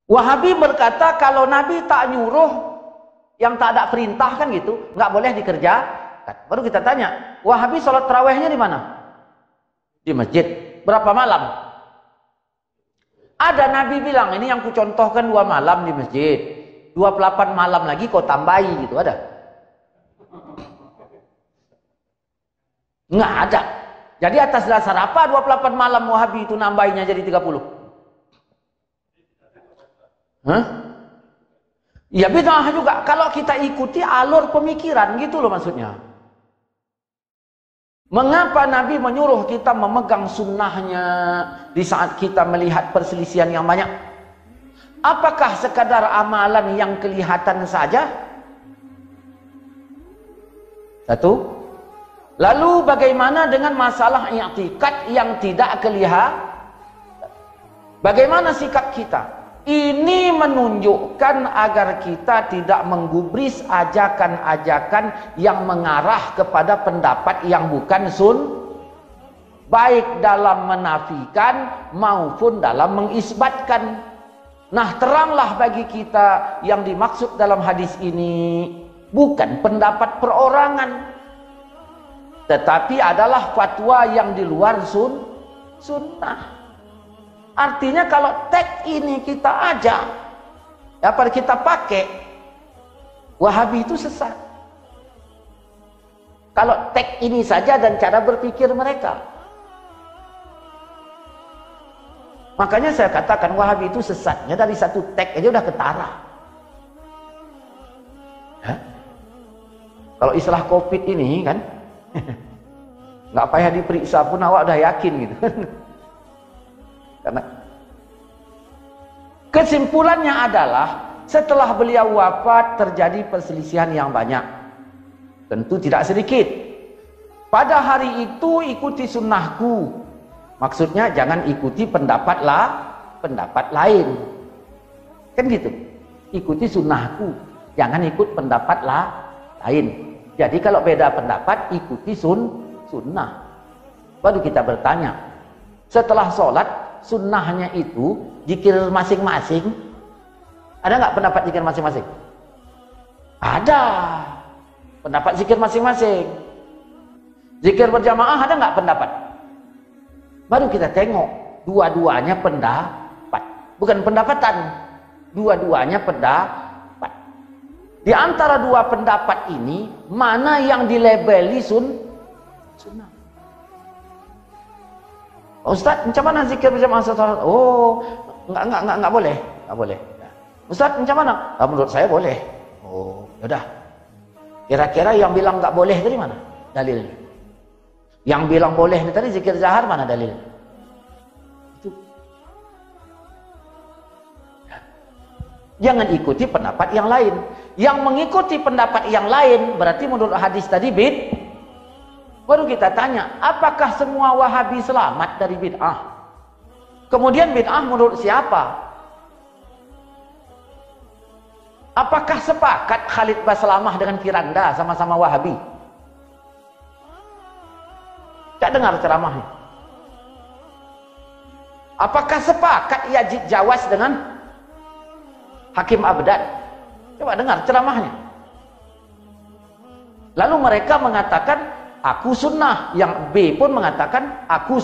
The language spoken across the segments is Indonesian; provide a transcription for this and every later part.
Wahabi berkata kalau Nabi tak nyuruh, yang tak ada perintah kan gitu, nggak boleh dikerjakan. Baru kita tanya, Wahabi sholat tarawihnya di mana? Di masjid. Berapa malam? Ada Nabi bilang, ini yang kucontohkan 2 malam di masjid, 28 malam lagi kau tambahi gitu, ada? Nggak ada. Jadi atas dasar apa 28 malam Wahabi itu nambahinya jadi 30? Hah? Ya bid'ah juga. Kalau kita ikuti alur pemikiran gitu loh maksudnya. Mengapa Nabi menyuruh kita memegang sunnahnya di saat kita melihat perselisihan yang banyak? Apakah sekadar amalan yang kelihatan saja? Satu. Lalu bagaimana dengan masalah i'tikad yang tidak kelihatan? Bagaimana sikap kita? Ini menunjukkan agar kita tidak menggubris ajakan-ajakan yang mengarah kepada pendapat yang bukan baik dalam menafikan maupun dalam mengisbatkan. Nah, teranglah bagi kita yang dimaksud dalam hadis ini bukan pendapat perorangan, tetapi adalah fatwa yang di luar sunnah. Artinya kalau teks ini kita ajak, apa kita pakai, Wahabi itu sesat. Kalau teks ini saja dan cara berpikir mereka. Makanya saya katakan Wahabi itu sesatnya dari satu teks aja udah ketara. Hah? Kalau istilah COVID ini kan, nggak payah diperiksa pun awak udah yakin gitu. Karena kesimpulannya adalah setelah beliau wafat terjadi perselisihan yang banyak, tentu tidak sedikit. Pada hari itu ikuti sunnahku, maksudnya jangan ikuti pendapat lain, kan gitu. Ikuti sunnahku, jangan ikut pendapat lain. Jadi kalau beda pendapat ikuti sunnah. Baru kita bertanya, setelah sholat sunnahnya itu zikir masing-masing, ada nggak pendapat zikir masing-masing? Ada pendapat zikir masing-masing. Zikir berjamaah ada nggak pendapat? Baru kita tengok dua-duanya pendapat, bukan pendapatan, dua-duanya pendapat. Di antara dua pendapat ini mana yang dilabeli sunnah? Ustaz, macam mana zikir berjamaah salat? Oh, enggak boleh, enggak boleh. Ustaz, macam mana? Menurut saya boleh. Oh, yaudah. Kira-kira yang bilang enggak boleh dari mana? Dalilnya. Yang bilang boleh tadi zikir jahar mana dalil? Itu. Jangan ikuti pendapat yang lain. Yang mengikuti pendapat yang lain berarti menurut hadis tadi baru kita tanya, apakah semua Wahabi selamat dari bid'ah? Kemudian bid'ah menurut siapa? Apakah sepakat Khalid Baslamah dengan Firanda sama-sama Wahabi? Tak dengar ceramahnya. Apakah sepakat Yazid Jawas dengan Hakim Abdad? Coba dengar ceramahnya. Lalu mereka mengatakan aku sunnah, yang B pun mengatakan aku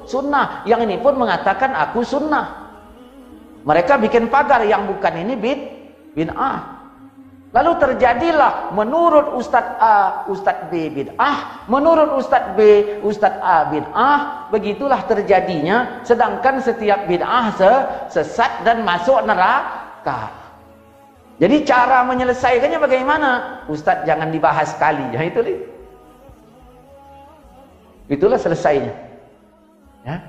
sunnah, yang ini pun mengatakan aku sunnah. Mereka bikin pagar yang bukan ini bid'ah. Lalu terjadilah menurut Ustadz A, Ustadz B bid'ah, menurut Ustadz B, Ustadz A bid'ah. Begitulah terjadinya, sedangkan setiap bid'ah sesat dan masuk neraka. Jadi cara menyelesaikannya bagaimana? Ustadz jangan dibahas sekali, ya itu nih. Itulah selesainya. Ya.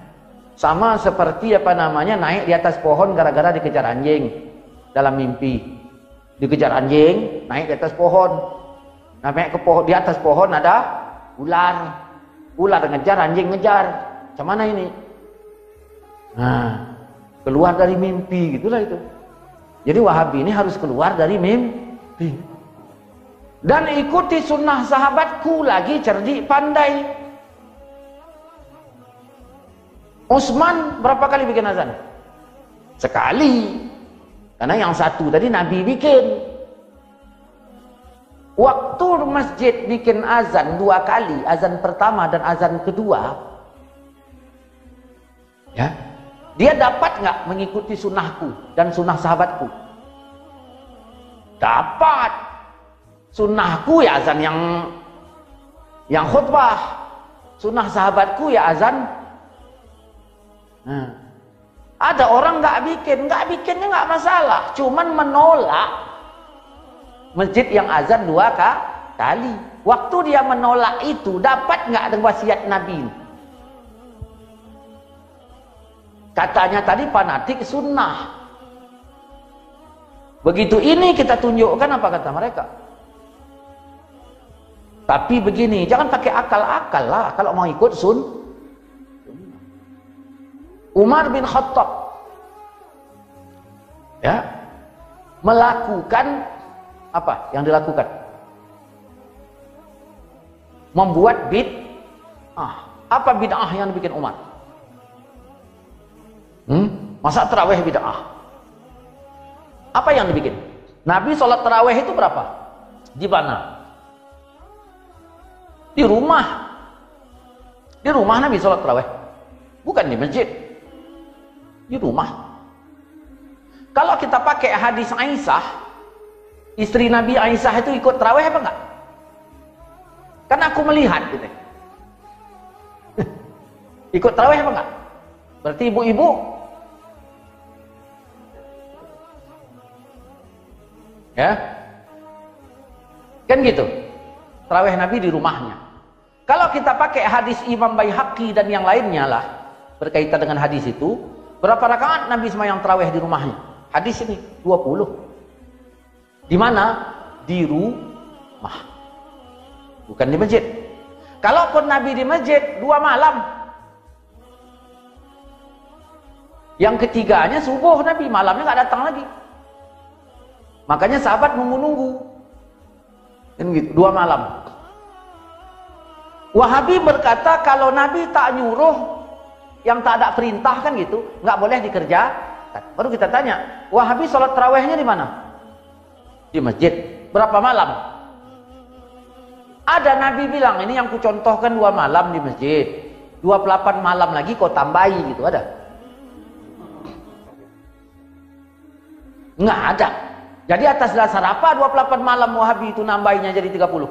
Sama seperti naik di atas pohon gara-gara dikejar anjing dalam mimpi. Dikejar anjing, naik di atas pohon. Naik ke pohon, di atas pohon ada ular. Ular ngejar, anjing ngejar. Macam mana ini? Nah, keluar dari mimpi, gitulah itu. Jadi Wahabi ini harus keluar dari mimpi. Dan ikuti sunnah sahabatku, lagi cerdik pandai. Utsman berapa kali bikin azan? Sekali. Karena yang satu tadi Nabi bikin. Waktu masjid bikin azan 2 kali, azan pertama dan azan kedua, ya, dia dapat nggak mengikuti sunnahku dan sunnah sahabatku? Dapat. Sunnahku ya azan yang khutbah, sunnah sahabatku ya azan. Ada orang nggak bikinnya nggak masalah, cuman menolak masjid yang azan 2 kali. Waktu dia menolak itu, dapat nggak ada wasiat Nabi? Katanya tadi fanatik sunnah. Begitu ini kita tunjukkan apa kata mereka. Tapi begini, jangan pakai akal-akal lah kalau mau ikut Umar bin Khattab, ya, melakukan apa yang dilakukan? Membuat bid'ah. Apa bid'ah yang dibikin Umar? Masa tarawih bid'ah? Apa yang dibikin? Nabi sholat tarawih itu berapa? Di mana? Di rumah. Di rumah Nabi sholat tarawih, bukan di masjid. Di rumah. Kalau kita pakai hadis Aisyah, istri Nabi Aisyah itu ikut tarawih apa enggak? Kan aku melihat gitu. Ikut tarawih apa enggak? Berarti ibu-ibu ya, kan gitu. Tarawih Nabi di rumahnya. Kalau kita pakai hadis Imam Baihaqi dan yang lainnya lah berkaitan dengan hadis itu, berapa rakaat Nabi sembahyang tarawih di rumahnya? Hadis ini 20. Di mana? Di rumah, bukan di masjid. Kalaupun Nabi di masjid 2 malam, yang ketiganya subuh Nabi, malamnya nggak datang lagi. Makanya sahabat nunggu-nunggu, kan gitu, 2 malam. Wahabi berkata kalau Nabi tak nyuruh, yang tak ada perintah kan gitu, nggak boleh dikerjakan. Baru kita tanya, Wahabi sholat tarawihnya di mana? Di masjid. Berapa malam? Ada Nabi bilang, ini yang kucontohkan 2 malam di masjid, 28 malam lagi kau tambahi gitu, ada? Nggak ada. Jadi atas dasar apa 28 malam Wahabi itu nambahinya jadi 30?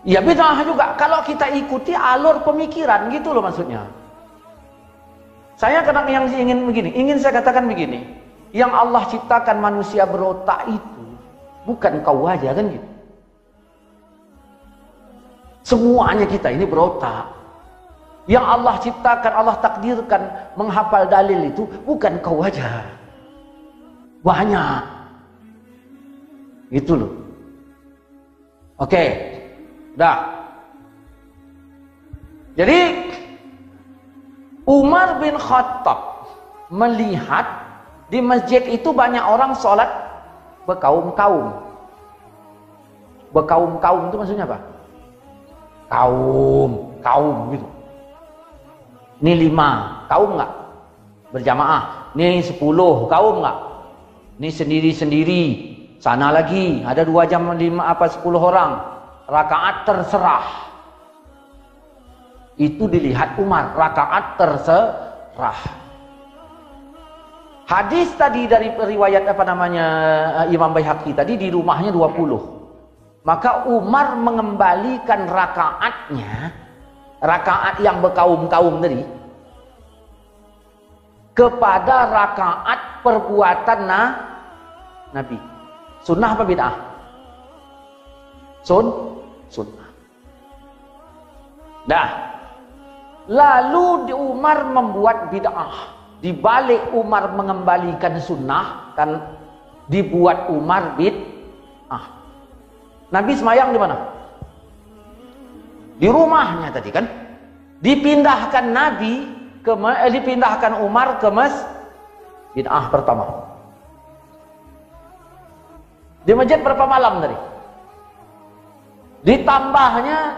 Ya bid'ah juga kalau kita ikuti alur pemikiran gitu loh maksudnya. Saya kadang yang ingin begini, ingin saya katakan begini, yang Allah ciptakan manusia berotak itu bukan kau aja kan gitu. Semuanya kita ini berotak. Yang Allah ciptakan, Allah takdirkan menghafal dalil itu bukan kau aja, banyak gitu loh. Oke, dah. Jadi Umar bin Khattab melihat di masjid itu banyak orang sholat berkaum-kaum. Berkaum-kaum itu maksudnya apa? Kaum gitu. Ini 5 kaum nggak? Berjamaah. Ini 10 kaum nggak? Ini sendiri-sendiri. Sana lagi ada 2 jam 5 apa 10 orang. Rakaat terserah. Itu dilihat Umar, rakaat terserah. Hadis tadi dari riwayat apa namanya Imam Baihaqi tadi di rumahnya 20. Maka Umar mengembalikan rakaatnya, rakaat yang berkaum-kaum tadi, kepada rakaat perbuatan Nabi. Sunnah apa bid'ah? Sunnah. Dah. Lalu Umar membuat bid'ah. Di balik Umar mengembalikan sunnah, kan dibuat Umar bid'ah. Nabi semayang di mana? Di rumahnya tadi kan. Dipindahkan Nabi dipindahkan Umar ke bid'ah pertama. Di masjid berapa malam tadi? Ditambahnya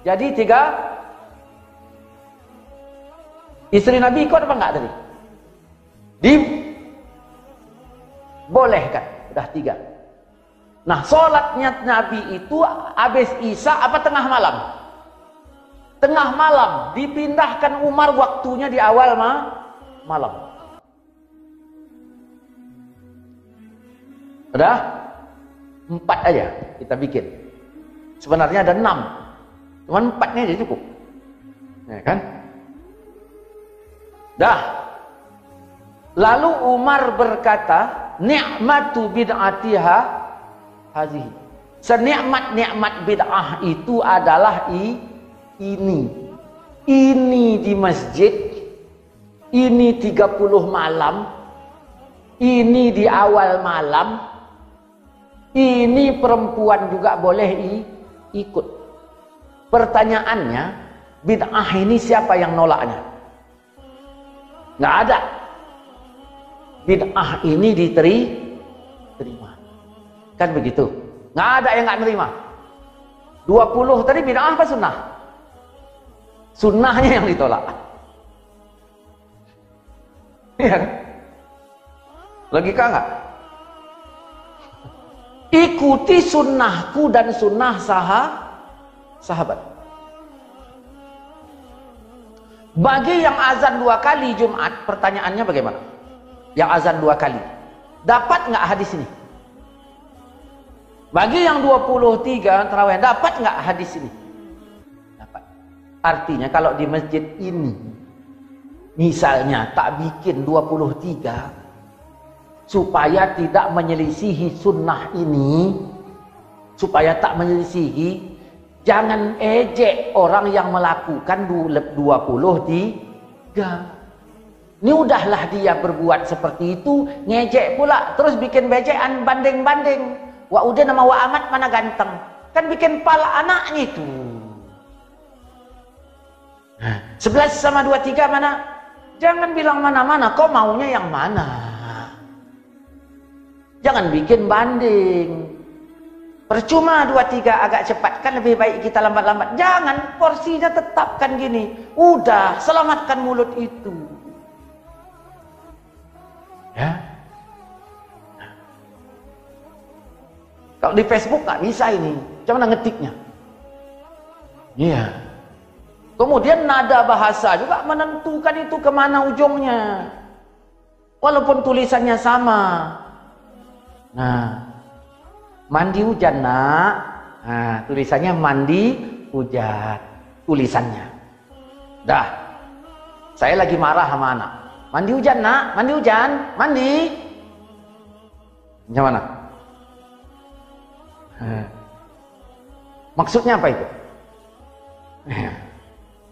jadi 3 Istri Nabi ikut apa enggak tadi? Dibolehkan. Udah 3. Nah, sholatnya Nabi itu habis Isya apa tengah malam? Tengah malam. Dipindahkan Umar waktunya di awal malam. Udah 4 aja kita bikin. Sebenarnya ada 6. Cuman 4-nya aja cukup. Ya kan? Dah. Lalu Umar berkata, ni'matu bid'atiha hazihi. Senikmat-nikmat bid'ah itu adalah ini. Ini di masjid, ini 30 malam, ini di awal malam, ini perempuan juga boleh ikut. Pertanyaannya, bid'ah ini siapa yang nolaknya? Nggak ada. Bid'ah ini diterima. Kan begitu. Nggak ada yang nggak nerima. 20 tadi bid'ah apa sunnah? Sunnahnya yang ditolak. Iya kan? Logika nggak? Ikuti sunnahku dan sunnah sahabat. Bagi yang azan 2 kali Jumat, pertanyaannya bagaimana? Yang azan 2 kali, dapat nggak hadis ini? Bagi yang 23 tarawih, dapat nggak hadis ini? Dapat. Artinya kalau di masjid ini, misalnya tak bikin 23, supaya tidak menyelisihi sunnah ini, supaya tak menyelisihi, jangan ejek orang yang melakukan 23. Ini udahlah dia berbuat seperti itu, ngejek pula, terus bikin bejekan banding-banding. Wa udah nama wa amat mana ganteng. Kan bikin pala anaknya itu. 11 sama 23 mana? Jangan bilang mana-mana, kau maunya yang mana? Jangan bikin banding. Percuma 23 agak cepat, kan lebih baik kita lambat-lambat. Jangan, porsinya tetapkan gini. Udah, selamatkan mulut itu. Ya. Kalau di Facebook nggak bisa ini, cuman ngetiknya. Iya. Kemudian nada bahasa juga menentukan itu kemana ujungnya. Walaupun tulisannya sama. Nah, mandi hujan nak. Nah, tulisannya mandi hujan. Tulisannya. Dah. Saya lagi marah sama anak. Mandi hujan nak, mandi hujan, mandi. Yang mana? Maksudnya apa itu?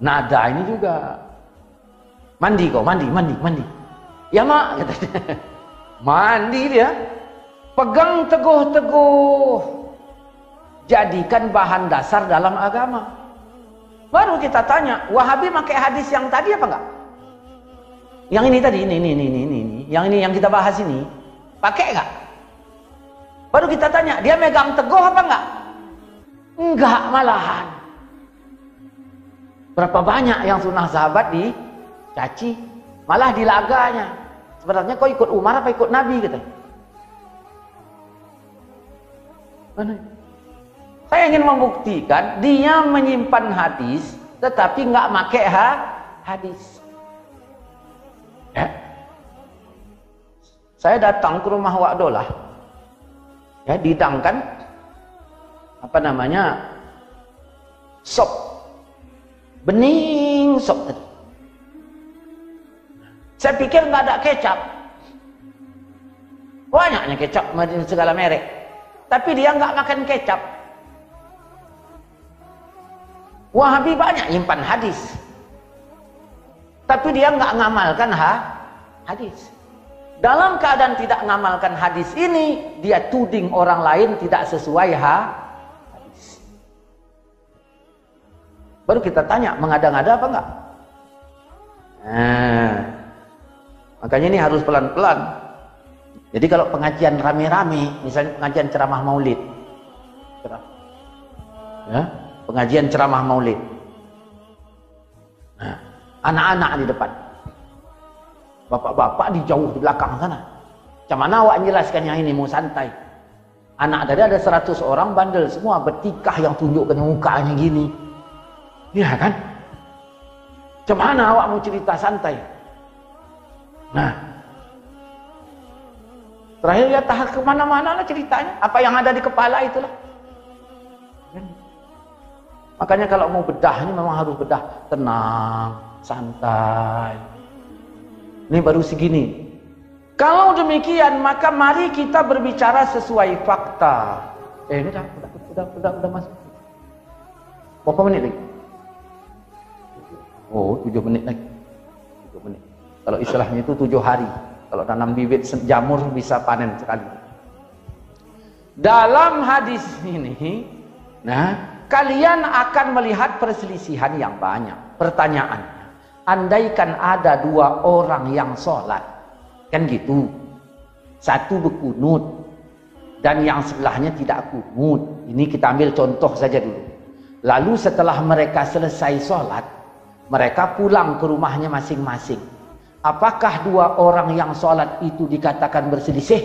Nada ini juga. Mandi kok, mandi. Ya mak, katanya. Mandi dia. Pegang teguh-teguh. Jadikan bahan dasar dalam agama. Baru kita tanya, Wahabi pakai hadis yang tadi apa enggak? Yang ini tadi, ini. Yang ini yang kita bahas ini, pakai enggak? Baru kita tanya, dia megang teguh apa enggak? Enggak malahan. Berapa banyak yang sunnah sahabat dicaci, malah dilaganya. Sebenarnya kau ikut Umar apa ikut Nabi gitu. Mana? Saya ingin membuktikan dia menyimpan hadis, tetapi nggak pakai hadis. Ya. Saya datang ke rumah Wak Dolah, ya, didangkan apa namanya sop, bening sop tadi. Saya pikir nggak ada kecap, banyaknya kecap segala merek, tapi dia nggak makan kecap. Wahabi banyak nyimpan hadis, tapi dia nggak ngamalkan hadis. Dalam keadaan tidak ngamalkan hadis ini, dia tuding orang lain tidak sesuai hadis. Baru kita tanya, mengada-ngada apa enggak? Nah, makanya ini harus pelan-pelan. Jadi kalau pengajian rame-rame, misalnya pengajian ceramah maulid, ya, pengajian ceramah maulid, nah, anak-anak di depan, Bapak-bapak di jauh di belakang sana. Macam mana awak jelaskan yang ini mau santai? Anak tadi ada 100 orang bandel semua, bertikah yang tunjukkan mukanya gini. Iya kan? Macam mana awak mau cerita santai? Nah, terakhir ya tahap kemana-mana lah ceritanya. Apa yang ada di kepala itulah. Makanya kalau mau bedah ini memang harus bedah tenang, santai. Ini baru segini. Kalau demikian maka mari kita berbicara sesuai fakta. Ini udah masuk. Berapa menit lagi? Oh, 7 menit lagi. 7 menit. Kalau istilahnya itu 7 hari. Kalau tanam bibit jamur bisa panen sekali. Dalam hadis ini, nah, kalian akan melihat perselisihan yang banyak. Pertanyaannya, andaikan ada 2 orang yang sholat, kan gitu, satu berkunut dan yang sebelahnya tidak kunut. Ini kita ambil contoh saja dulu. Lalu setelah mereka selesai sholat, mereka pulang ke rumahnya masing-masing. Apakah 2 orang yang sholat itu dikatakan berselisih?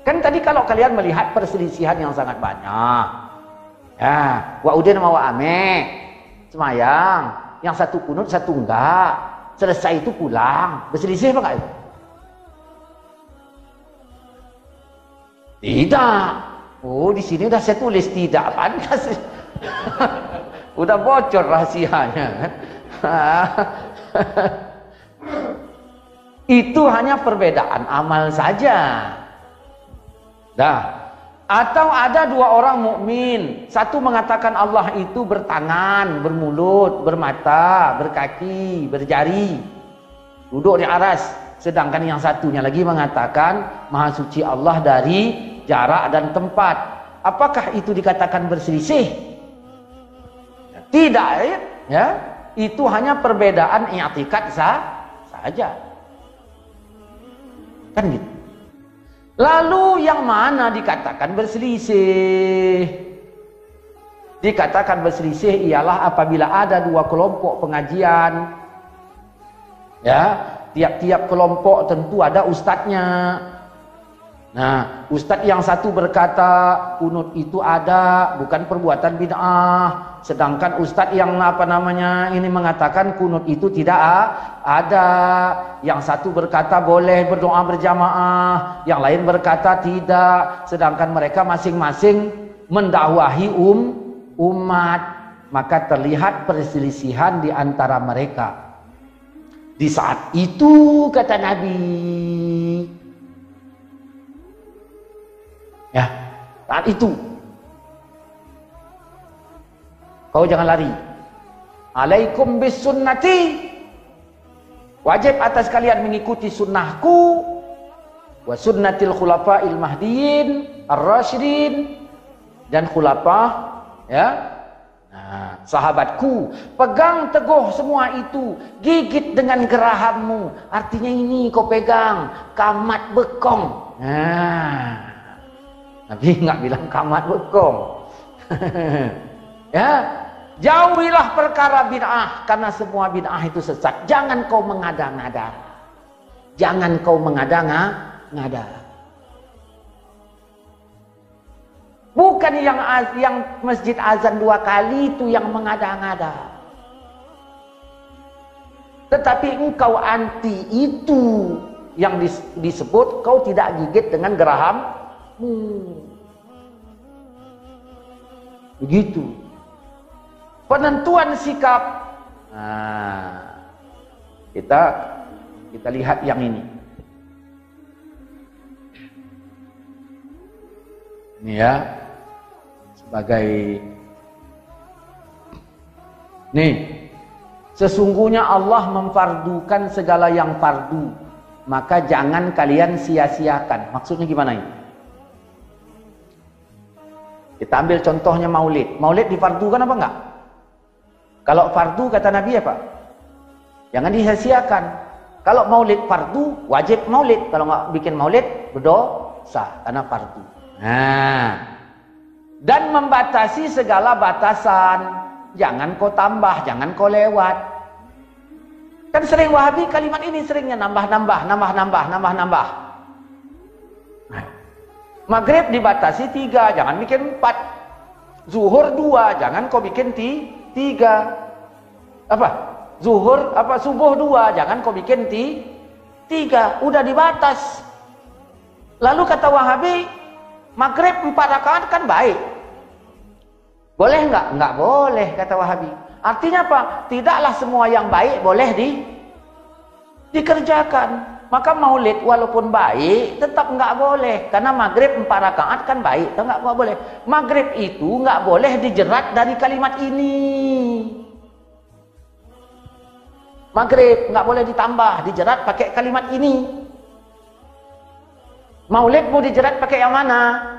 Kan tadi kalau kalian melihat perselisihan yang sangat banyak, ya, wa udin sama wa ame semayang, yang satu kunut satu enggak, selesai itu pulang, berselisih apa enggak itu? Tidak. Oh, di sini udah saya tulis tidak, pantas. Udah bocor rahasianya. Itu hanya perbedaan amal saja. Dah. Atau ada 2 orang mukmin, satu mengatakan Allah itu bertangan, bermulut, bermata, berkaki, berjari, duduk di aras. Sedangkan yang satunya lagi mengatakan Maha Suci Allah dari jarak dan tempat. Apakah itu dikatakan berselisih? Tidak, ya. Itu hanya perbedaan i'tikad saja. Kan gitu. Lalu yang mana dikatakan berselisih? Dikatakan berselisih ialah apabila ada 2 kelompok pengajian. Ya, tiap-tiap kelompok tentu ada ustadznya. Nah, ustadz yang satu berkata kunut itu ada, bukan perbuatan bid'ah. Sedangkan ustadz yang ini mengatakan kunut itu tidak ada. Yang satu berkata boleh berdoa berjamaah, yang lain berkata tidak. Sedangkan mereka masing-masing mendakwahi umat. Maka terlihat perselisihan di antara mereka. Di saat itu kata Nabi, ya, saat itu kau jangan lari. Alaikum bis sunnati, wajib atas kalian mengikuti sunnahku, wa sunnatil khulafa'il mahdiyin ar-rasyidin, dan khulafah, ya, nah, sahabatku. Pegang teguh semua itu, gigit dengan gerahammu. Artinya ini kau pegang, kamat bekong. Nah, Nabi nggak bilang kamat bekong. Ya, jauhilah perkara bid'ah, karena semua bid'ah itu sesat. Jangan kau mengada-ngada. Jangan kau mengada-ngada. Bukan yang masjid azan 2 kali itu yang mengada-ngada. Tetapi engkau anti itu yang disebut kau tidak gigit dengan geraham. Begitu penentuan sikap. Nah, kita lihat yang ini. Ini ya, sebagai nih, sesungguhnya Allah memfardukan segala yang fardu, maka jangan kalian sia-siakan. Maksudnya gimana ini? Kita ambil contohnya maulid. Maulid difardukan apa enggak? Kalau fardu kata Nabi apa? Jangan disia-siakan. Kalau maulid fardu, wajib maulid. Kalau enggak bikin maulid, berdosa karena fardu. Nah, dan membatasi segala batasan. Jangan kau tambah, jangan kau lewat. Kan sering Wahabi kalimat ini seringnya nambah-nambah. Maghrib dibatasi 3, jangan bikin 4. Zuhur 2, jangan kau bikin 3. Subuh 2, jangan kau bikin 3. Udah dibatas. Lalu kata Wahabi, maghrib 4 rakaat kan baik. Boleh nggak? Nggak boleh, kata Wahabi. Artinya apa? Tidaklah semua yang baik boleh dikerjakan. Maka maulid walaupun baik tetap nggak boleh, karena maghrib 4 rakaat kan baik, nggak boleh. Maghrib itu nggak boleh dijerat dari kalimat ini. Maghrib nggak boleh ditambah, dijerat pakai kalimat ini. Maulid mau dijerat pakai yang mana?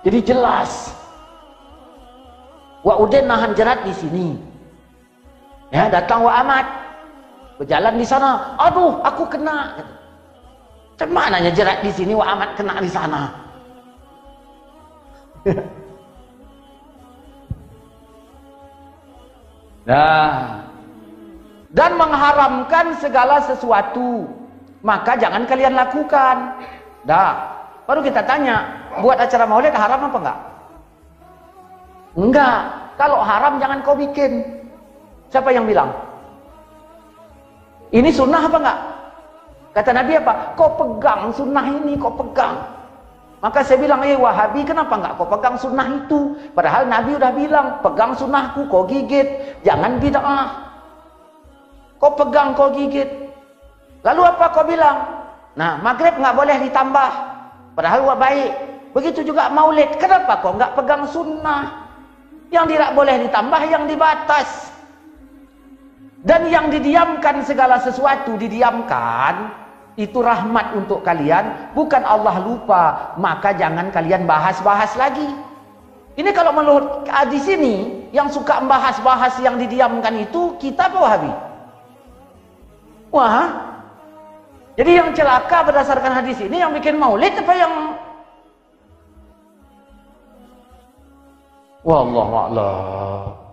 Jadi jelas. Wa Udin nahan jerat di sini. Ya, datang Wa Ahmad, berjalan di sana. Aduh, aku kena. Cumananya jerat di sini, Wa Ahmad kena di sana. Nah, dan mengharamkan segala sesuatu, maka jangan kalian lakukan. Baru kita tanya, buat acara maulid haram apa enggak? Enggak. Kalau haram jangan kau bikin. Siapa yang bilang? Ini sunnah apa enggak? Kata Nabi apa? Kau pegang sunnah ini, kau pegang. Maka saya bilang, Wahabi kenapa enggak kau pegang sunnah itu? Padahal Nabi udah bilang, pegang sunnahku, kau gigit. Jangan bid'ah. Kau pegang, kau gigit. Lalu apa kau bilang? Nah, maghrib nggak boleh ditambah. Padahal baik. Begitu juga maulid. Kenapa kau nggak pegang sunnah? Yang tidak boleh ditambah, yang dibatas. Dan yang didiamkan, segala sesuatu didiamkan, itu rahmat untuk kalian. Bukan Allah lupa. Maka jangan kalian bahas-bahas lagi. Ini kalau menurut hadis ini, yang suka membahas-bahas yang didiamkan itu, kita apa Wahabi? Wah. Jadi yang celaka berdasarkan hadis ini, yang bikin maulid apa yang... Wallahu a'lam.